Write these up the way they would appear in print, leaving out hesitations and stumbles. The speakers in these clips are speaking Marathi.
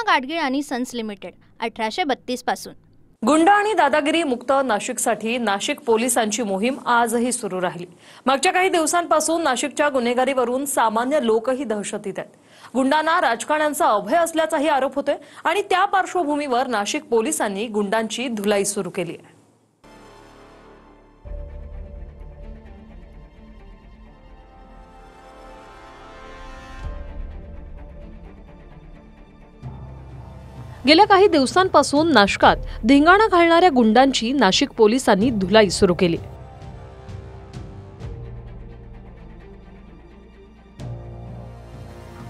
पूना गाडगीळ आणि सन्स लिमिटेड 1832 पासून। गुंड आणि दादागिरी मुक्त नाशिकसाठी नाशिक पोलिसांची मोहीम आजही सुरू राहिली। मागच्या काही दिवसांपासून नाशिकच्या गुन्हेगारीवरून सामान्य लोकही दहशतीत आहेत। गुंडांना राजकारण्यांचा अभय असल्याचाही आरोप होतोय आणि त्या पार्श्वभूमीवर नाशिक पोलिसांनी गुंडांची धुलाई सुरू केली आहे। गेल्या काही दिवसांपासून नाशकात धिंगाणा घालणाऱ्या गुंडांची नाशिक पोलिसांनी धुलाई सुरू केली।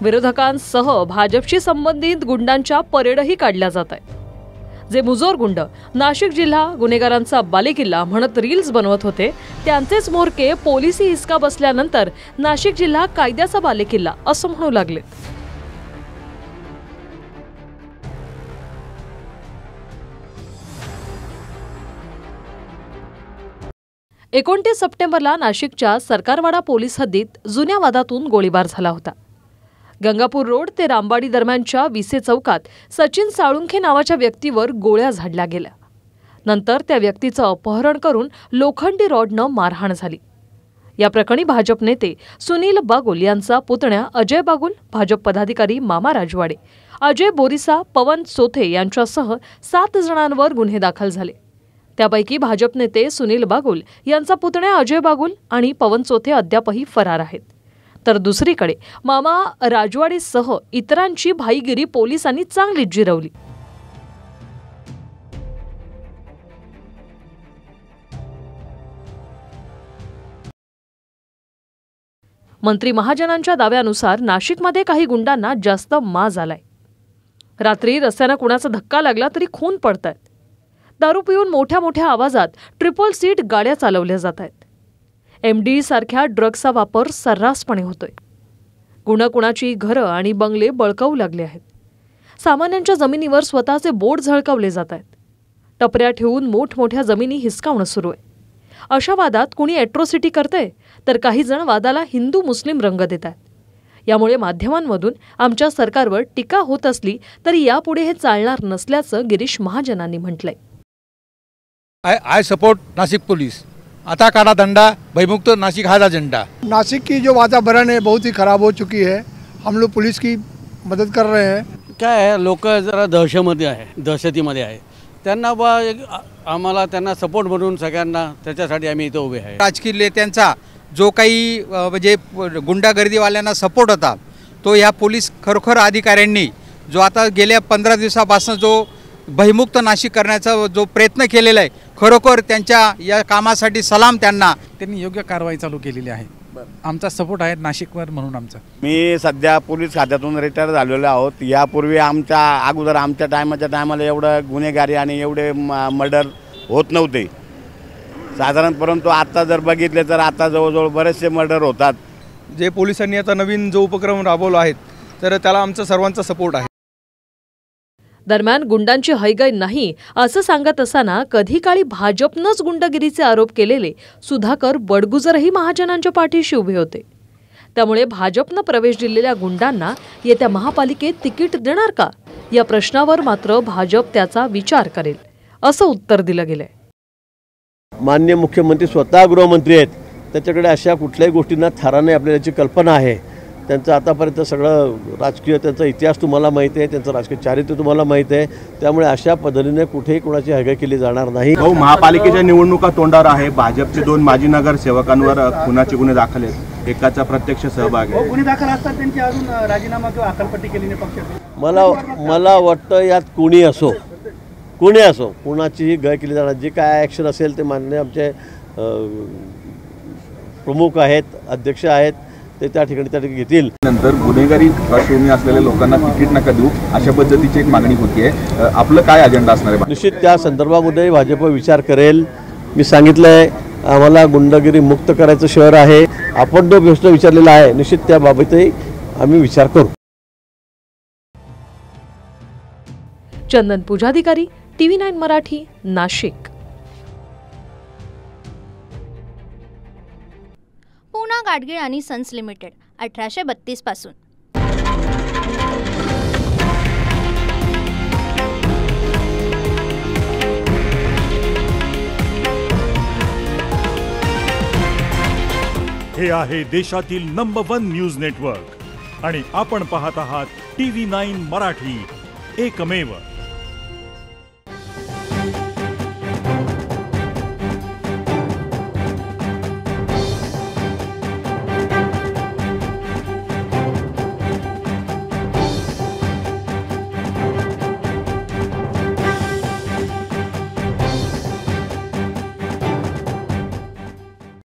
विरोधकांसह भाजपशी संबंधित गुंडांच्या परेडही काढल्या जात आहेत। जे मुजोर गुंड नाशिक जिल्हा गुन्हेगारांचा बालेकिल्ला म्हणत रील्स बनवत होते, त्यांचेच म्होरके पोलिसी हिसका बसल्यानंतर नाशिक जिल्हा कायद्याचा बालेकिल्ला असं म्हणू लागले। 29 सप्टेंबरला नाशिकच्या सरकारवाडा पोलीस हद्दीत जुन्या वादातून गोळीबार झाला होता। गंगापूर रोड ते रामवाडी दरम्यानच्या विसे चौकात सचिन साळुंखे नावाच्या व्यक्तीवर गोळ्या झाडल्या गेल्या। नंतर त्या व्यक्तीचं अपहरण करून लोखंडी रॉडनं मारहाण झाली। या प्रकरणी भाजप नेते सुनील बागुल यांचा पुतण्या अजय बागुल, भाजप पदाधिकारी मामा राजवाडे, अजय बोरिसा, पवन चोथे यांच्यासह 7 जणांवर गुन्हे दाखल झाले। त्यापैकी भाजप नेते सुनील बागुल यांचा पुतण्या अजय बागुल आणि पवन चोथे अद्यापही फरार आहेत। तर दुसरीकडे मामा राजवाडेसह इतरांची भाईगिरी पोलिसांनी चांगलीच जिरवली। मंत्री महाजनांच्या दाव्यानुसार नाशिकमध्ये काही गुंडांना जास्त माज आलाय। रात्री रस्त्याने कुणाचा धक्का लागला तरी खून पडतायत। दारू पिऊन मोठ्या मोठ्या आवाजात ट्रिपल सीट गाड्या चालवल्या जात आहेत। MD सारख्या ड्रग्सचा वापर सर्रासपणे होतोय। कुणाकुणाची घरं आणि बंगले बळकावू लागले आहेत। सामान्यांच्या जमिनीवर स्वतःचे बोट झळकावले जात आहेत। टपऱ्या ठेवून मोठमोठ्या जमिनी हिसकावणं सुरू आहे। अशा वादात कुणी ॲट्रॉसिटी करतंय तर काही जण वादाला हिंदू मुस्लिम रंग देत आहेत। यामुळे माध्यमांमधून आमच्या सरकारवर टीका होत असली तरी यापुढे हे चालणार नसल्याचं गिरीश महाजनांनी म्हटलंय। I support Nashik police. आता काला दंडा, भयमुक्त नासिक हाजा झंडा। नासिक की जो वातावरण है बहुत ही खराब हो चुकी है। हम लोग पुलिस की मदद कर रहे हैं। काय है, लोक जरा दहशतीमध्ये आहे। त्यांना आम्हाला त्यांना सपोर्ट म्हणून सगळ्यांना त्याच्यासाठी आम्ही इथे उभे आहे। राजकीय नेत्यांचा जो काही म्हणजे गुंडागर्दीवाल्यांना सपोर्ट होता तो या पोलीस खरोखर अधिकाऱ्यांनी जो आता गेल्या 15 दिवसापासून जो भयमुक्त नाशिक करण्याचा जो प्रयत्न केलेला आहे, खरोखर त्यांच्या या कामासाठी सलाम त्यांना। त्यांनी योग्य कारवाई चालू केलेली आहे। आमचा सपोर्ट आहे नाशिकवर म्हणून आमचा। मी सध्या पोलीस खात्यातून रिटायर झालेलो आहोत। यापूर्वी अगोदर आमच्या टायमाला एवढं गुन्हेगारी आणि एवढे मर्डर होत नव्हते साधारण, परंतु आता जर बघितले तर आता जवळजवळ बरेचसे मर्डर होतात। जे पोलिसांनी आता नवीन जो उपक्रम राबवला आहे तर त्याला आमचा सर्वांचा सपोर्ट आहे। दरम्यान गुंडांची हयगय नाही असं सांगत असताना कधी काळी भाजपनंच गुंडगिरीचे आरोप केलेले सुधाकर बडगुजरही महाजनांच्या पाठीशी उभे होते। त्यामुळे भाजपनं प्रवेश दिलेल्या गुंडांना येत्या महापालिकेत तिकीट देणार का या प्रश्नावर मात्र भाजप त्याचा विचार करेल असं उत्तर दिलं गेलंय। माननीय मुख्यमंत्री स्वतः गृहमंत्री आहेत, त्याच्याकडे अशा कुठल्याही गोष्टींना थारा नाही, आपल्याला याची कल्पना आहे। त्यांचं आतापर्यंत सगळं राजकीय त्यांचा इतिहास तुम्हाला माहिती आहे, त्यांचं राजकीय चारित्र्य तुम्हाला माहिती आहे। त्यामुळे अशा पद्धतीने कुठेही कोणाची हयगय केली जाणार नाही। महापालिकेच्या निवडणुका तोंडावर आहे। भाजपचे 2 माजी नगरसेवकांवर खुनाचे गुन्हे दाखल आहेत। एकाचा प्रत्यक्ष सहभाग आहे। गुन्हे दाखल असतात त्यांची अजून राजीनामा किंवा अकलपट्टी केली नाही पक्षाने। मला वाटतं यात कोणी असो कोणाचीही गय केली जाणार। जी काय ॲक्शन असेल ते माननीय आमचे प्रमुख आहेत, अध्यक्ष आहेत, ते त्या ठिकाणी घेतील। नंतर गुन्हेगारी पार्श्वभूमी असलेल्या लोकांना तिकीट नका देऊ अशा पद्धतीची एक मागणी होती आहे। आपलं काय अजेंडा असणार आहे? निश्चित त्या संदर्भामध्ये भाजप विचार करेल। मी सांगितलंय आम्हाला गुंडगिरी मुक्त करायचं शहर आहे। आपण जो प्रश्न विचारलेला आहे निश्चित त्या बाबतही आम्ही विचार करू। चंदन पूजाधिकारी, TV9 मराठी, नाशिक। पूना गाडगीळ आणि सन्स लिमिटेड 1832 पासून। हे आहे देशातील नंबर 1 न्यूज नेटवर्क आणि आपण पाहत आहात TV9 मराठी, एकमेव.